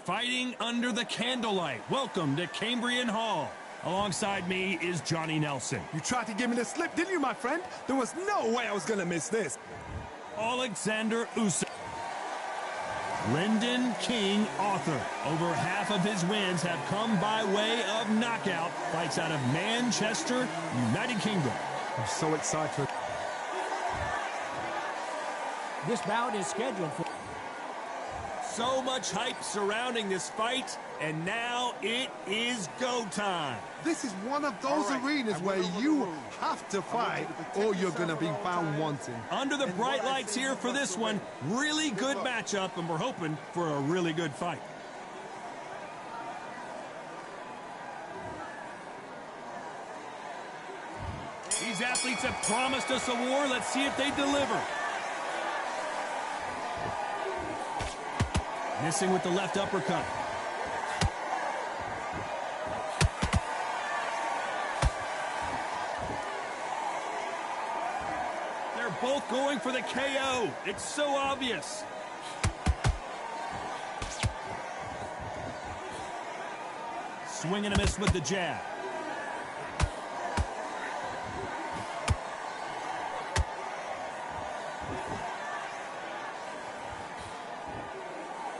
fighting under the candlelight. Welcome to Cambrian Hall. Alongside me is Johnny Nelson. You tried to give me the slip, didn't you, my friend? There was no way I was going to miss this. Alexander Usyk. Lyndon King Arthur. Over half of his wins have come by way of knockout. Fights out of Manchester, United Kingdom. I'm so excited. This bout is scheduled for... So much hype surrounding this fight, and now it is go time. This is one of those arenas where you have to fight or you're going to be found wanting. Under the bright lights here for this one, really good matchup, and we're hoping for a really good fight. These athletes have promised us a war. Let's see if they deliver. Missing with the left uppercut. They're both going for the KO. It's so obvious. Swing and a miss with the jab.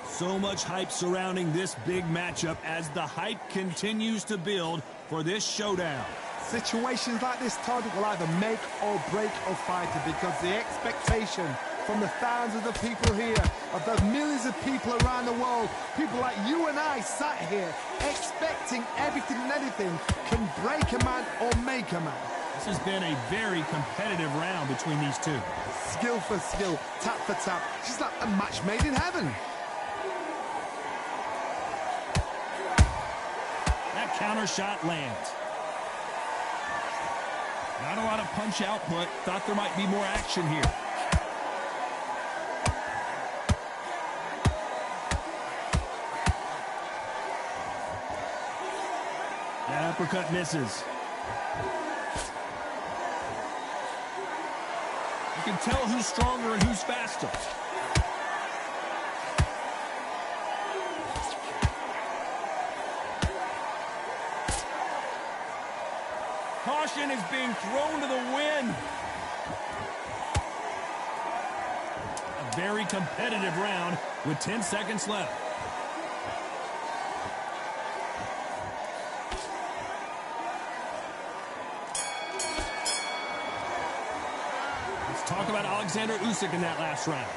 So much hype surrounding this big matchup as the hype continues to build for this showdown. Situations like this, Todd, will either make or break a fighter because the expectation from the thousands of people here, of the millions of people around the world, people like you and I sat here expecting everything and anything can break a man or make a man. This has been a very competitive round between these two. Skill for skill, tap for tap. It's like a match made in heaven. Counter shot lands. Not a lot of punch output. Thought there might be more action here. That uppercut misses. You can tell who's stronger and who's faster. Caution is being thrown to the wind. A very competitive round with 10 seconds left. Let's talk about Alexander Usyk in that last round.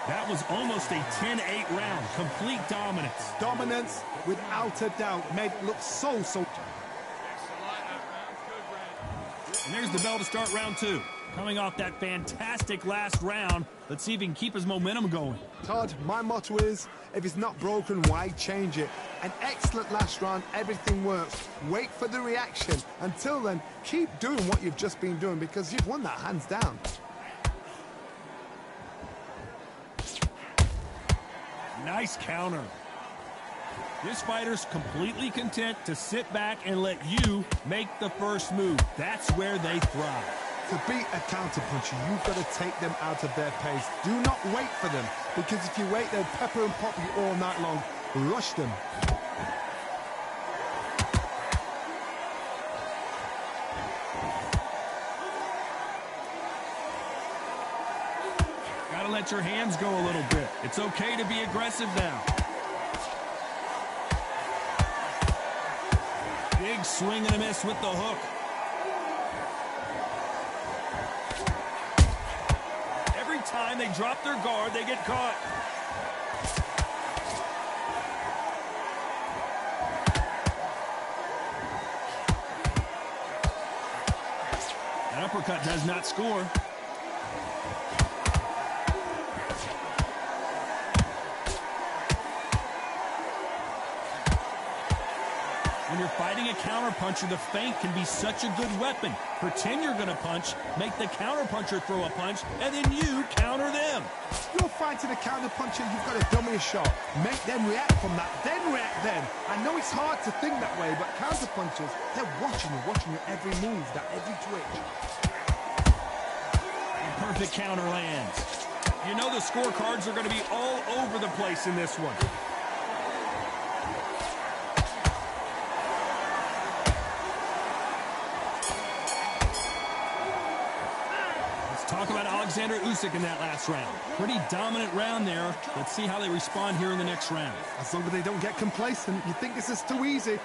That was almost a 10-8 round. Complete dominance. Dominance, without a doubt, made it look so... And there's the bell to start round two. Coming off that fantastic last round, let's see if he can keep his momentum going. Todd, my motto is, if it's not broken, why change it? An excellent last round, everything works. Wait for the reaction. Until then, keep doing what you've just been doing because you've won that hands down. Nice counter. This fighter's completely content to sit back and let you make the first move. That's where they thrive. To beat a counterpuncher, you've got to take them out of their pace. Do not wait for them, because if you wait, they'll pepper and pop you all night long. Rush them. Gotta let your hands go a little bit. It's okay to be aggressive now. Big swing and a miss with the hook. Every time they drop their guard, they get caught. That uppercut does not score. When you're fighting a counterpuncher, the feint can be such a good weapon. Pretend you're going to punch, make the counterpuncher throw a punch, and then you counter them. You're fighting a counterpuncher, you've got to dummy a shot. Make them react from that, then react then. I know it's hard to think that way, but counterpunchers, they're watching you every move, that every twitch. Perfect counter lands. You know the scorecards are going to be all over the place in this one. about Alexander Usyk in that last round. Pretty dominant round there. Let's see how they respond here in the next round. As long as they don't get complacent, you think this is too easy.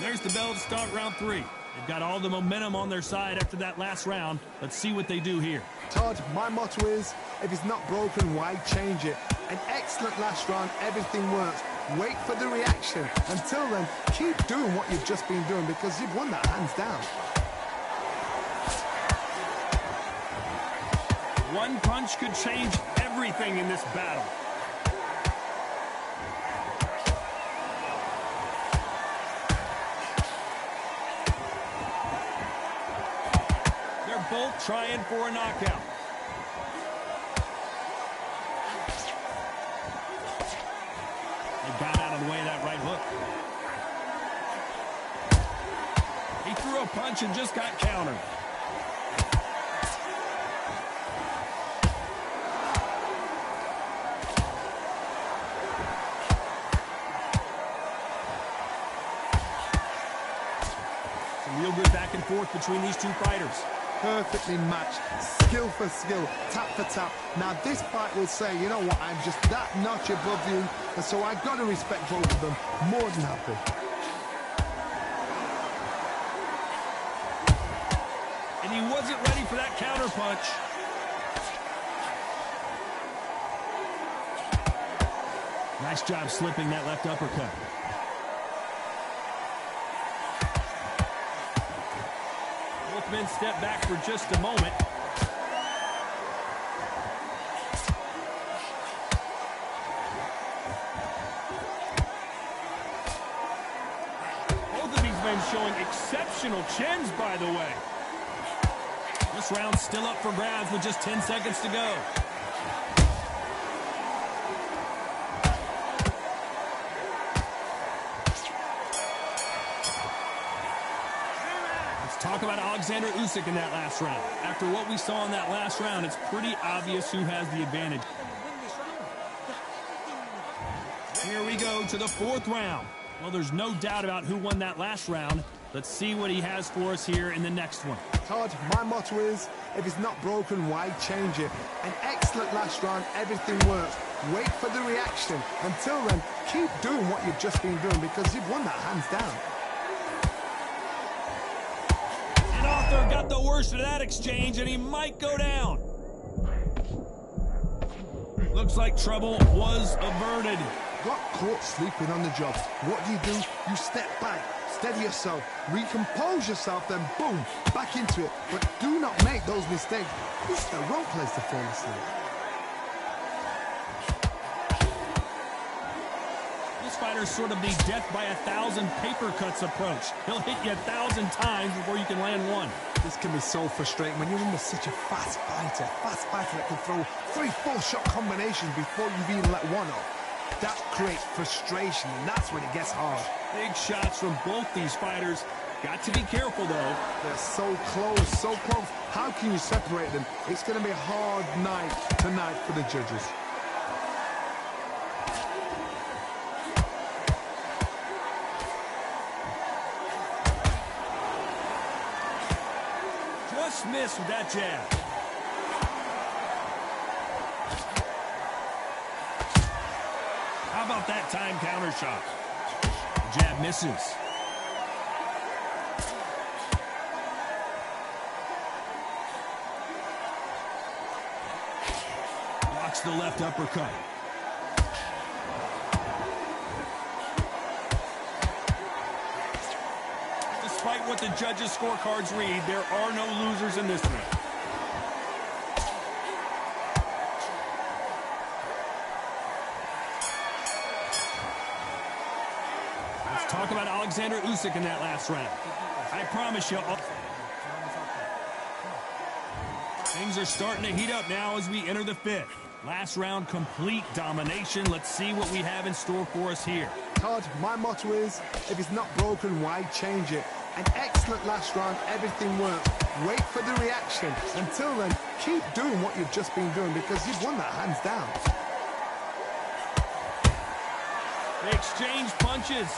There's the bell to start round 3. They've got all the momentum on their side after that last round. Let's see what they do here. Todd, my motto is, if it's not broken, why change it? An excellent last round, everything works. Wait for the reaction. Until then, keep doing what you've just been doing because you've won that hands down. One punch could change everything in this battle. They're both trying for a knockout. They got out of the way of that right hook. He threw a punch and just got countered. Real good back and forth between these two fighters. Perfectly matched, skill for skill, tap for tap. Now this fight will say, you know what, I'm just that notch above you, and so I've got to respect both of them. More than happy. And he wasn't ready for that counter punch. Nice job slipping that left uppercut. Both men step back for just a moment. Both of these men showing exceptional chins, by the way. This round's still up for grabs with just 10 seconds to go. Talk about Alexander Usyk in that last round. After what we saw in that last round, it's pretty obvious who has the advantage. Here we go to the 4th round. Well, there's no doubt about who won that last round. Let's see what he has for us here in the next one. Todd, my motto is, if it's not broken, why change it? An excellent last round, everything works. Wait for the reaction. Until then, keep doing what you've just been doing because you've won that hands down. Arthur got the worst of that exchange, and he might go down. Looks like trouble was averted. Got caught sleeping on the job. What do? You step back, steady yourself, recompose yourself, then boom, back into it. But do not make those mistakes. This is the wrong place to fall asleep. This fighter's sort of the death by 1,000 paper cuts approach. He'll hit you 1,000 times before you can land one. This can be so frustrating when you're under such a fast fighter that can throw 3-4 shot combinations before you've even let one off. That creates frustration, and that's when it gets hard. Big shots from both these fighters. Got to be careful, though. They're so close, so close. How can you separate them? It's going to be a hard night tonight for the judges. Just missed with that jab. How about that time counter shot? Jab misses. Blocks the left uppercut. Despite what the judges' scorecards read, there are no losers in this one. Let's talk about Alexander Usyk in that last round. I promise you, things are starting to heat up now as we enter the 5th. Last round, complete domination. Let's see what we have in store for us here. Todd, my motto is, if it's not broken, why change it? An excellent last round, everything works. Wait for the reaction. Until then, keep doing what you've just been doing because you've won that hands down. They exchange punches.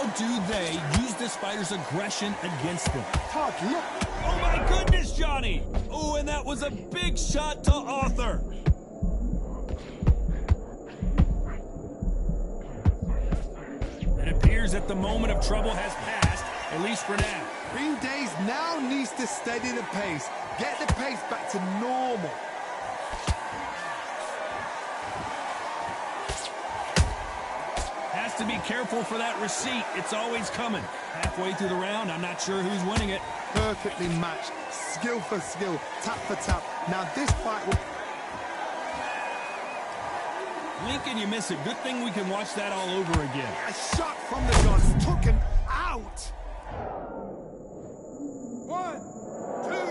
How do they use this fighter's aggression against them? Todd, look. Oh, my goodness, Johnny. Oh, and that was a big shot to Arthur. It appears that the moment of trouble has passed, at least for now. Green Days now needs to steady the pace. Get the pace back to normal. Has to be careful for that receipt. It's always coming. Halfway through the round, I'm not sure who's winning it. Perfectly matched. Skill for skill. Tap for tap. Now this fight will... Lincoln, you miss it. Good thing we can watch that all over again. A shot from the guns. Took him out. 1, 2, 3, 4.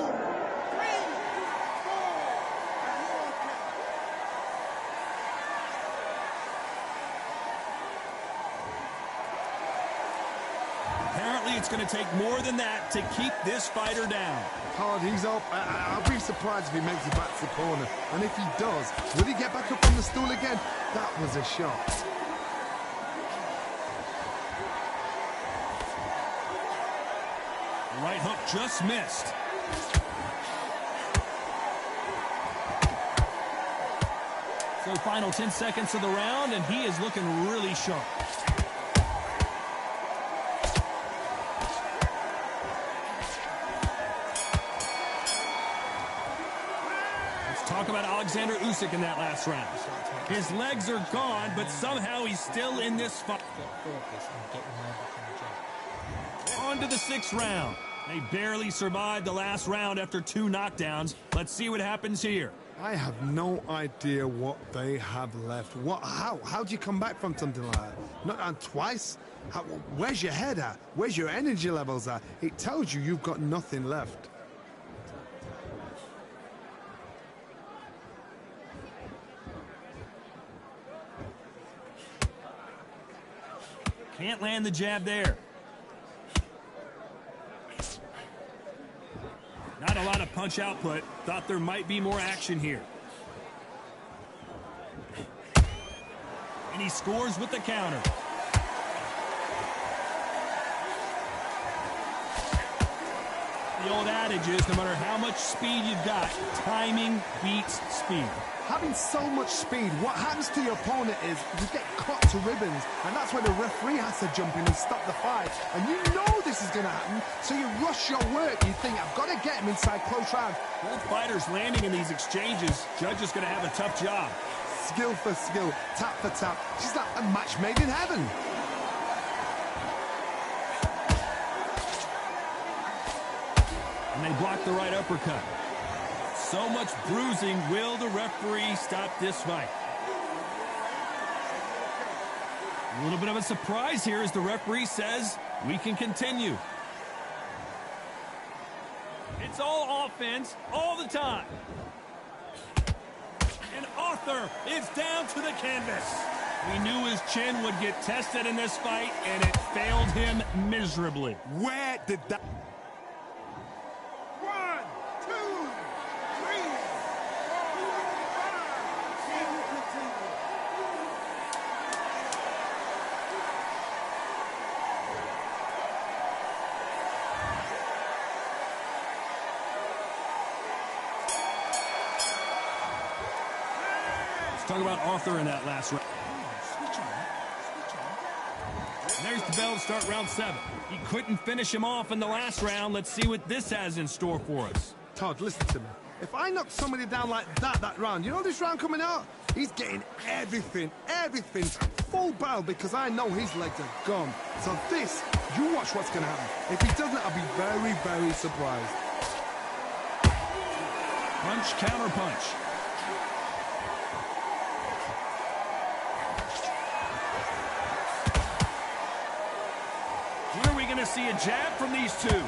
Apparently, it's going to take more than that to keep this fighter down. Todd, he's up. I'll be surprised if he makes it back to the corner. And if he does, will he get back up on the stool again? That was a shot. The right hook just missed. So final 10 seconds of the round, and he is looking really sharp. Talk about Alexander Usyk in that last round. His legs are gone, but somehow he's still in this fight. On to the 6th round. They barely survived the last round after 2 knockdowns. Let's see what happens here. I have no idea what they have left. How do you come back from something like that? Not on twice? Where's your head at? Where's your energy levels at? It tells you you've got nothing left. Can't land the jab there. Not a lot of punch output. Thought there might be more action here. And he scores with the counter. The old adage is no matter how much speed you've got, timing beats speed. Having so much speed, what happens to your opponent is you get cut to ribbons, and that's where the referee has to jump in and stop the fight. And you know this is going to happen, so you rush your work. You think, I've got to get him inside close round. Both fighters landing in these exchanges. Judge is going to have a tough job. Skill for skill, tap for tap. She's like a match made in heaven. And they block the right uppercut. So much bruising. Will the referee stop this fight? A little bit of a surprise here as the referee says we can continue. It's all offense all the time. And Arthur is down to the canvas. We knew his chin would get tested in this fight, and it failed him miserably. Where did that... Talk about Arthur in that last round. There's the bell to start round 7. He couldn't finish him off in the last round. Let's see what this has in store for us. Todd, listen to me. If I knock somebody down like that round, you know this round coming out? He's getting everything, full barrel, because I know his legs are gone. So this, you watch what's going to happen. If he doesn't, I'll be very, very surprised. Punch, counter punch. When are we going to see a jab from these two?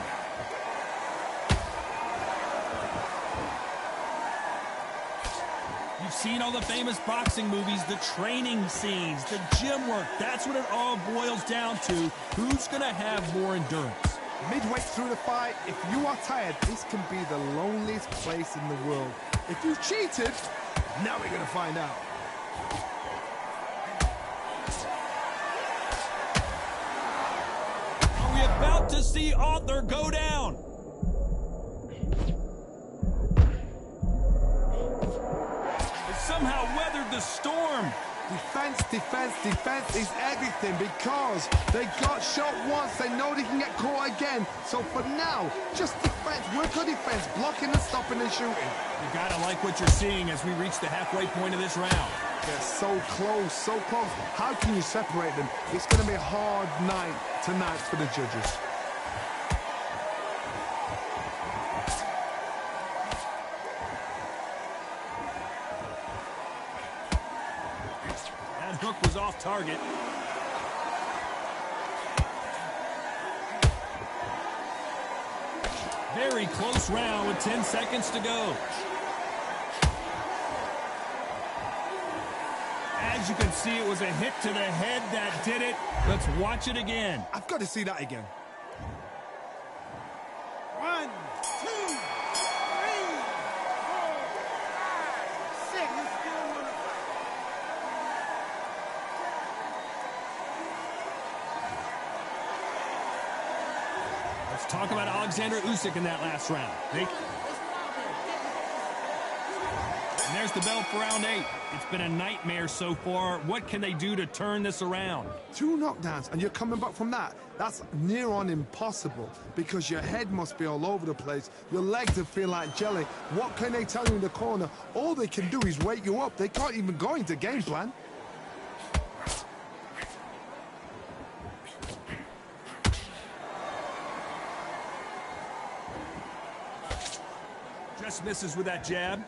You've seen all the famous boxing movies, the training scenes, the gym work. That's what it all boils down to. Who's going to have more endurance? Midway through the fight, if you are tired, this can be the loneliest place in the world. If you cheated, now we're going to find out. about to see Arthur go down. He somehow weathered the storm. Defense, defense, defense is everything because they got shot once. They know they can get caught again. So for now, just defense. Work on defense, blocking and stopping and shooting. You gotta like what you're seeing as we reach the halfway point of this round. They're so close, so close. How can you separate them? It's going to be a hard night tonight for the judges. That hook was off target. Very close round with 10 seconds to go. As you can see, it was a hit to the head that did it. Let's watch it again. I've got to see that again. 1, 2, 3, 4, 5, 6. You still want to fight? Let's talk about Alexander Usyk in that last round. And there's the bell for round 8. It's been a nightmare so far. What can they do to turn this around? 2 knockdowns, and you're coming back from that. That's near on impossible because your head must be all over the place. Your legs will feel like jelly. What can they tell you in the corner? All they can do is wake you up. They can't even go into game plan. Just misses with that jab.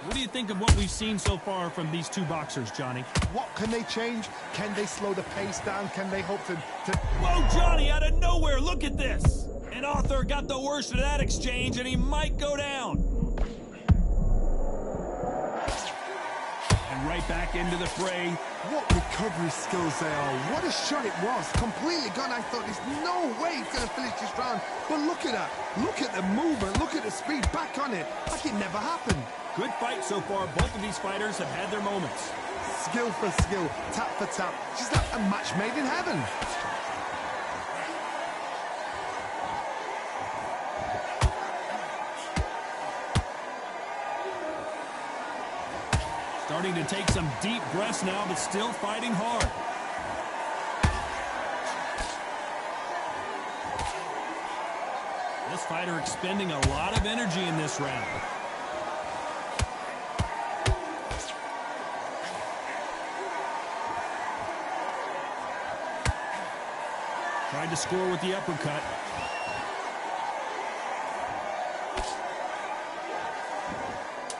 What do you think of what we've seen so far from these two boxers, Johnny? What can they change? Can they slow the pace down? Can they hope to... Whoa, Johnny, out of nowhere, look at this! And Arthur got the worst of that exchange, and he might go down. And right back into the fray. What recovery skills they are. What a shot it was. Completely gone. I thought there's no way he's going to finish this round. But look at that. Look at the movement. Look at the speed. Back on it. Like it never happened. Good fight so far. Both of these fighters have had their moments. Skill for skill. Tap for tap. Just like a match made in heaven. Starting to take some deep breaths now, but still fighting hard. This fighter expending a lot of energy in this round. Tried to score with the uppercut.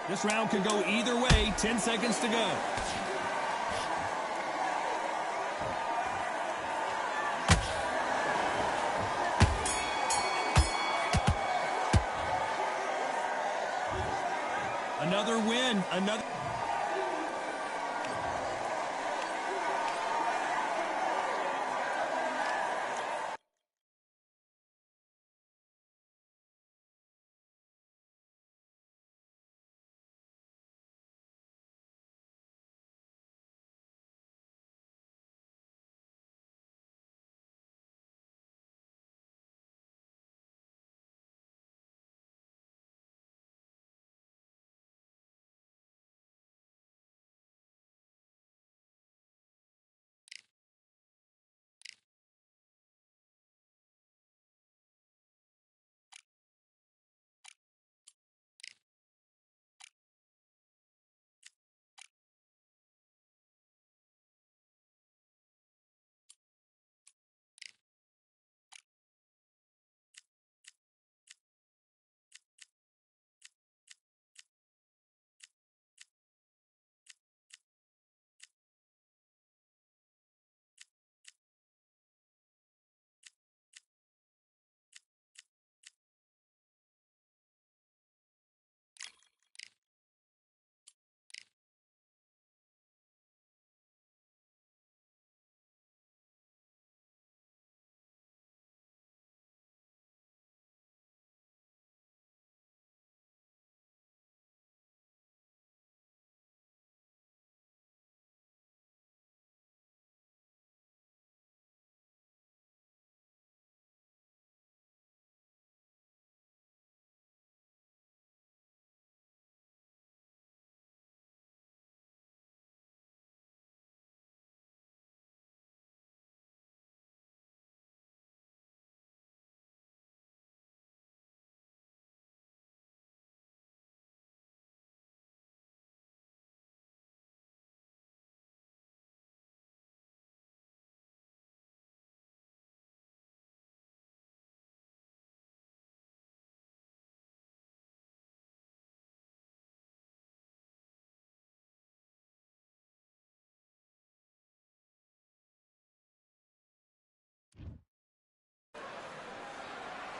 This round could go either way. 10 seconds to go. Another win. Another.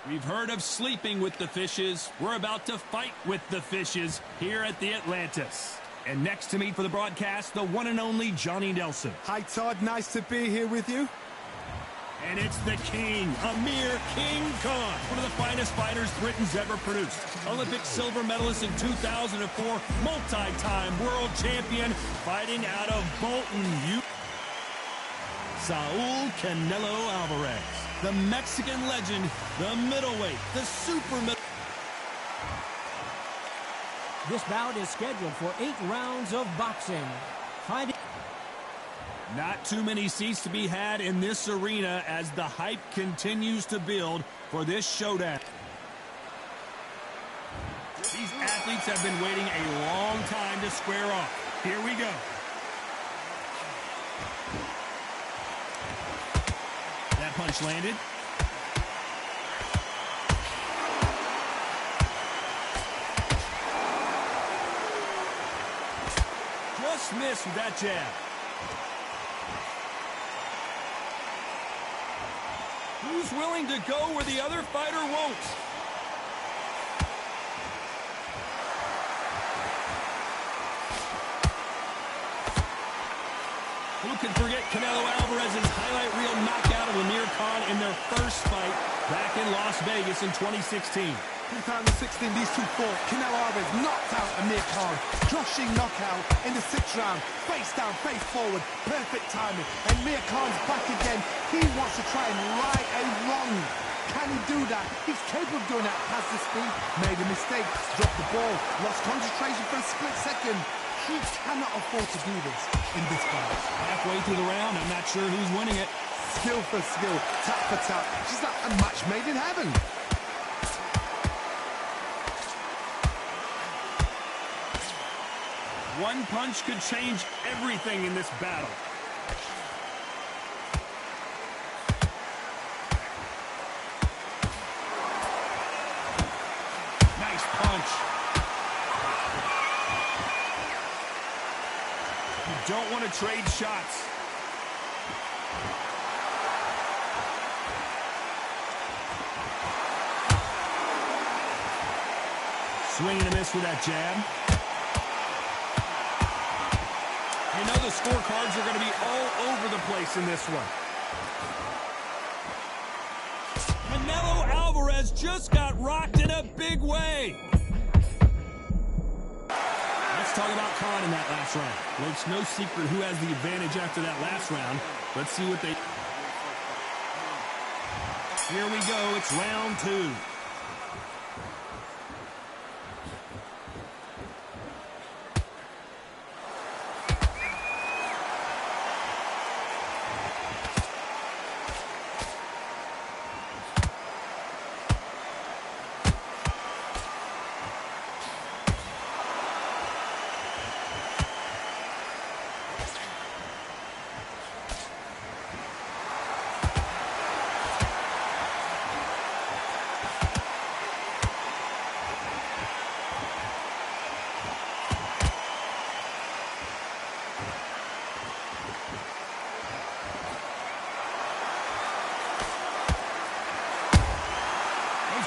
We've heard of sleeping with the fishes. We're about to fight with the fishes here at the Atlantis. And next to me for the broadcast, the one and only Johnny Nelson. Hi, Todd. Nice to be here with you. And it's the King, Amir King Khan, one of the finest fighters Britain's ever produced. Olympic silver medalist in 2004, multi-time world champion, fighting out of Bolton, Saul Canelo Alvarez, the Mexican legend, the middleweight, the super middleweight. This bout is scheduled for 8 rounds of boxing. Fighting. Not too many seats to be had in this arena as the hype continues to build for this showdown. These athletes have been waiting a long time to square off. Here we go. That punch landed. Just missed with that jab. Who's willing to go where the other fighter won't? Who can forget Canelo Alvarez's highlight reel knockout of Amir Khan in their first fight back in Las Vegas in 2016? 2016, these two fought. Canelo Alvarez knocked out Amir Khan. Crushing knockout in the 6th round. Face down, face forward. Perfect timing. And Amir Khan's back again. He wants to try and right a wrong. Can he do that? He's capable of doing that. Has the speed. Made a mistake. Dropped the ball. Lost concentration for a split second. He cannot afford to do this in this fight. Halfway through the round, I'm not sure who's winning it. Skill for skill. Tap for tap. Just like a match made in heaven. One punch could change everything in this battle. Nice punch. You don't want to trade shots. Swing and a miss with that jab. You know the scorecards are going to be all over the place in this one. Canelo Alvarez just got rocked in a big way. Let's talk about Khan in that last round. Well, it's no secret who has the advantage after that last round. Let's see what they... Here we go. It's round 2.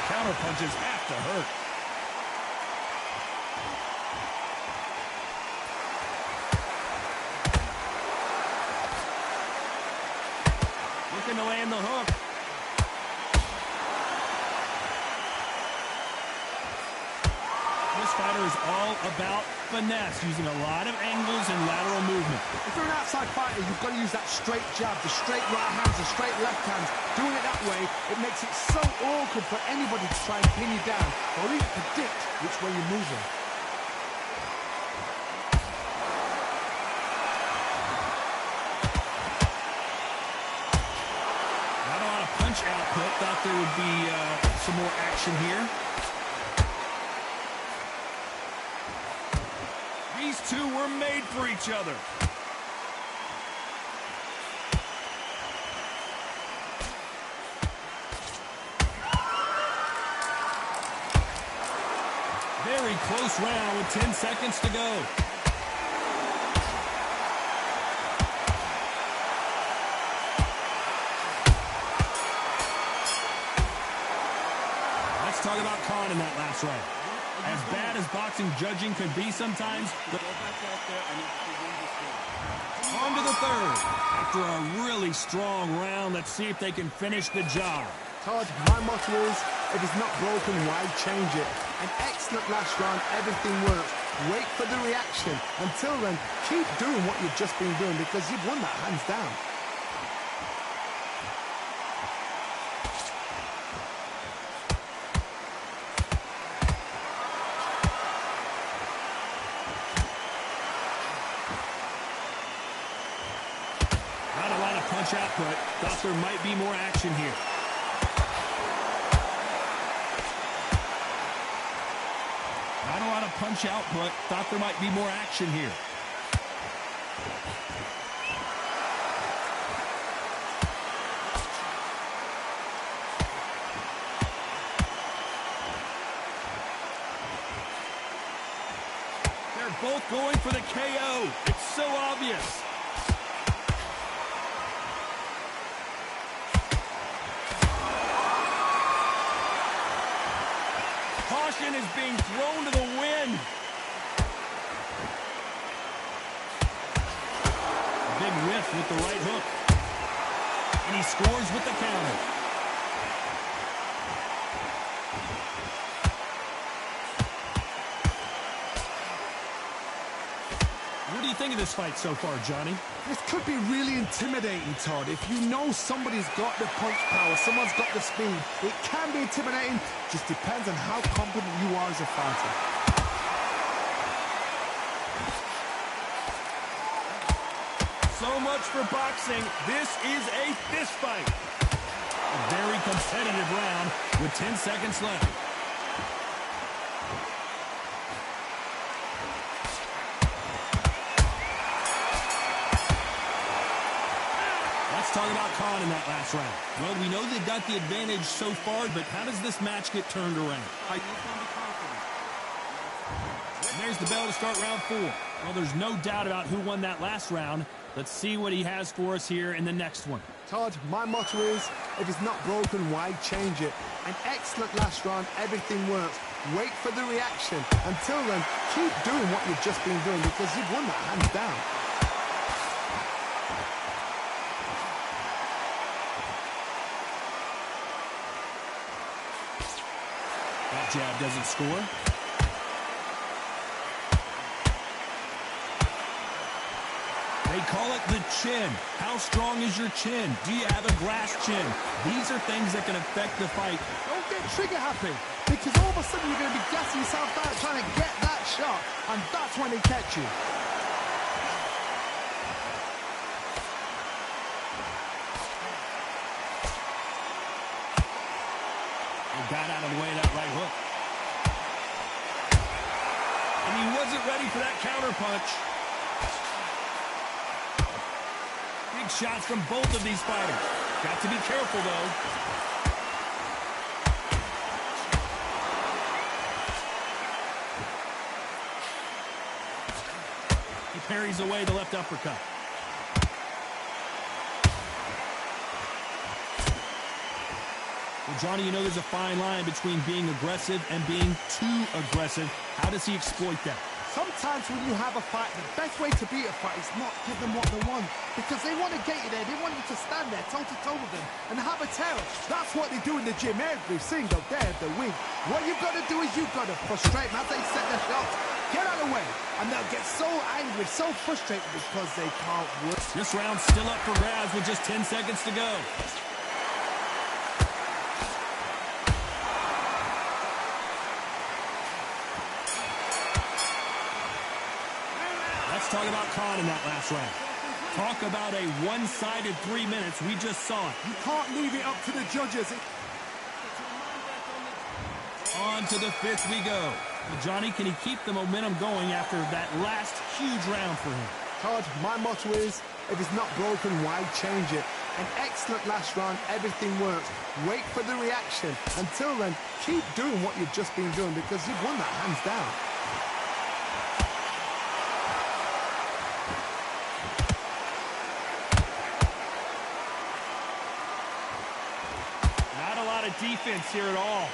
Counter punches have to hurt. Looking to land the hook. This fighter is all about finesse, using a lot of angles and lateral movement. If you're an outside fighter, you've got to use that straight jab, the straight right hands, the straight left hands. Doing it that way, it makes it so awkward for anybody to try and pin you down or even predict which way you're moving. Not a lot of punch output. Thought there would be some more action here. These two were made for each other. Very close round with 10 seconds to go. last round. As bad as boxing judging could be sometimes, on to the third. After a really strong round, let's see if they can finish the job. Todd, my motto is, if it's not broken, why change it? An excellent last round, everything works. Wait for the reaction. Until then, keep doing what you've just been doing because you've won that hands down. Not a lot of punch output. Thought there might be more action here. Not a lot of punch output. Thought there might be more action here. They're both going for the KO. It's so obvious. Caution is being thrown to the wind. A big whiff with the right hook. And he scores with the counter. What do you think of this fight so far, Johnny? This could be really intimidating, Todd. If you know somebody's got the punch power, someone's got the speed, it can be intimidating. Just depends on how confident you are as a fighter. So much for boxing. This is a fist fight. A very competitive round with 10 seconds left. Let's talk about Khan in that last round. Well, we know they've got the advantage so far, but how does this match get turned around? And there's the bell to start round 4. Well, there's no doubt about who won that last round. Let's see what he has for us here in the next one. Todd, my motto is, if it's not broken, why change it? An excellent last round, everything works. Wait for the reaction. Until then, keep doing what you've just been doing because you've won that hands down. That jab doesn't score. They call it the chin. How strong is your chin? Do you have a glass chin? These are things that can affect the fight. Don't get trigger happy, because all of a sudden you're going to be gassing yourself out trying to get that shot, and that's when they catch you. He got out of the way of that right hook. And he wasn't ready for that counter punch. Big shots from both of these fighters. Got to be careful, though. He parries away the left uppercut. Well, Johnny, you know there's a fine line between being aggressive and being too aggressive. How does he exploit that? Sometimes when you have a fight, the best way to beat a fight is not give them what they want. Because they want to get you there. They want you to stand there toe-to-toe with them and have a terror. That's what they do in the gym every single day of the week. What you've got to do is you've got to frustrate them as they set their shots. Get out of the way. And they'll get so angry, so frustrated because they can't work. This round's still up for grabs with just 10 seconds to go. Let's talk about Khan in that last round. Talk about a one-sided 3 minutes. We just saw it. You can't leave it up to the judges. On to the 5th we go. Well, Johnny, can he keep the momentum going after that last huge round for him? Todd, my motto is, if it's not broken, why change it? An excellent last round, everything works. Wait for the reaction. Until then, keep doing what you've just been doing because you've won that hands down. Defense here at all.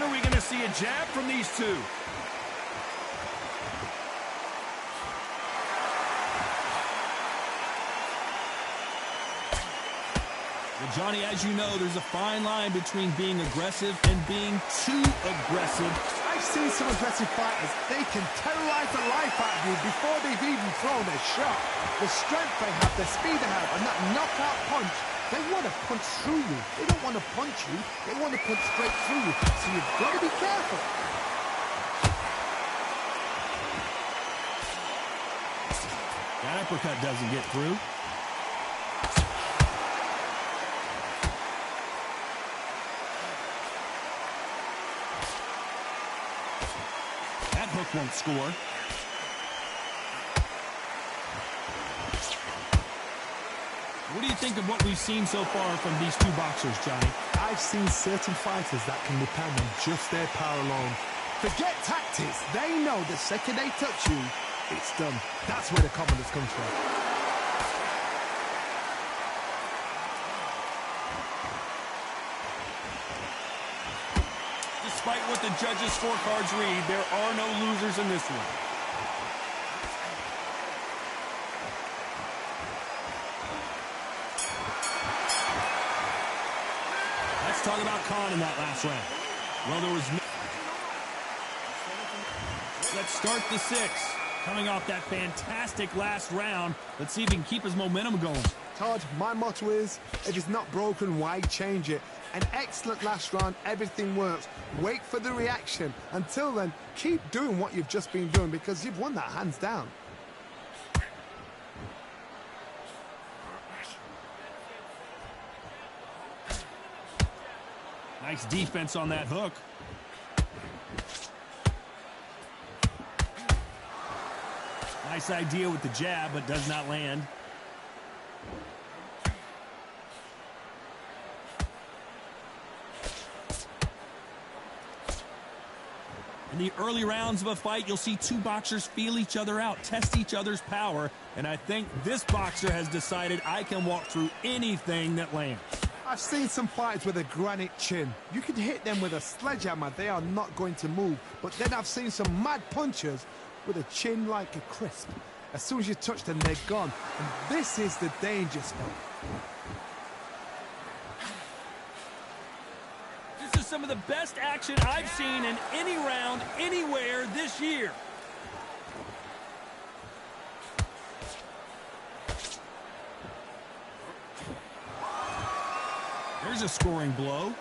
are we going to see a jab from these two? Well, Johnny, as you know, there's a fine line between being aggressive and being too aggressive. I've seen some aggressive fighters. They can terrorize the life out of you before they've even thrown a shot. The strength they have, the speed they have, and that knockout punch, they want to punch through you. They don't want to punch you. They want to punch straight through you. So you've got to be careful. That uppercut doesn't get through. That hook won't score. What do you think of what we've seen so far from these two boxers, Johnny? I've seen certain fighters that can depend on just their power alone. Forget tactics. They know the second they touch you, it's done. That's where the confidence comes from. Despite what the judges' scorecards read, there are no losers in this one. Let's talk about Khan in that last round. Well, there was no... Let's start the sixth. Coming off that fantastic last round, let's see if he can keep his momentum going. Todd, my motto is, if it's not broken, why change it? An excellent last round, everything works. Wait for the reaction. Until then, keep doing what you've just been doing because you've won that hands down. Nice defense on that hook. Nice idea with the jab, but does not land. In the early rounds of a fight, you'll see two boxers feel each other out, test each other's power, and I think this boxer has decided I can walk through anything that lands. I've seen some fighters with a granite chin. You can hit them with a sledgehammer, they are not going to move. But then I've seen some mad punchers with a chin like a crisp. As soon as you touch them, they're gone. And this is the danger spot. This is some of the best action I've seen in any round, anywhere this year. There's a scoring blow.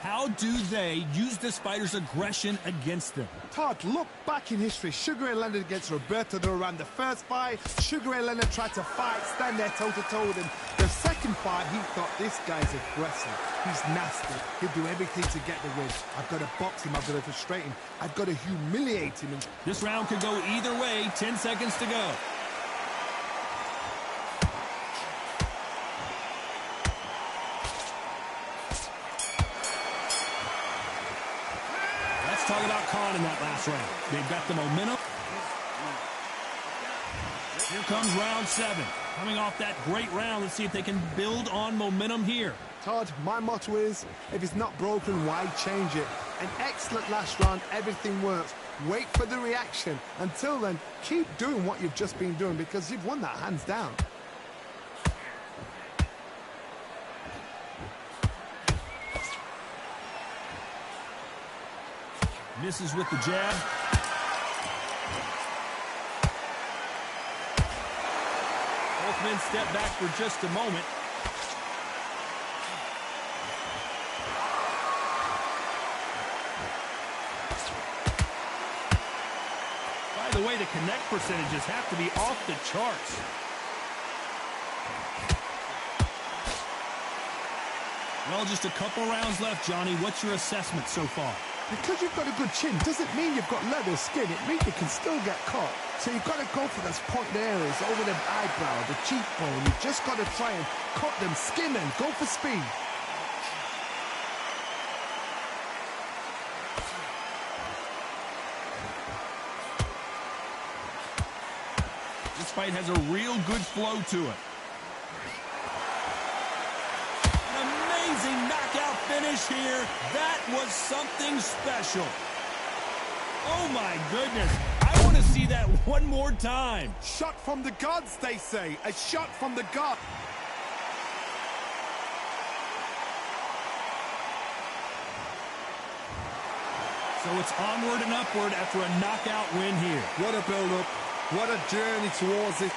How do they use this fighter's aggression against them? Todd, look back in history. Sugar Ray Leonard against Roberto Duran. The first fight, Sugar Ray Leonard tried to fight, stand there toe-to-toe with him. The second fight, he thought, this guy's aggressive. He's nasty. He'll do everything to get the win. I've got to box him. I've got to frustrate him. I've got to humiliate him. This round could go either way. 10 seconds to go. Talk about Khan in that last round. They've got the momentum. Here comes round 7. Coming off that great round, let's see if they can build on momentum here. Todd, my motto is, if it's not broken, why change it? An excellent last round, everything works. Wait for the reaction. Until then, keep doing what you've just been doing because you've won that hands down. Misses with the jab. Both men step back for just a moment. By the way, the connect percentages have to be off the charts. Well, just a couple rounds left, Johnny. What's your assessment so far? Because you've got a good chin doesn't mean you've got leather skin. It means you can still get caught. So you've got to go for those pointed areas over the eyebrow, the cheekbone. You've just got to try and cut them, skin them, go for speed. This fight has a real good flow to it. finish here. That was something special. Oh, my goodness. I want to see that one more time. Shot from the gods, they say. A shot from the gods. So it's onward and upward after a knockout win here. What a build-up. What a journey towards it.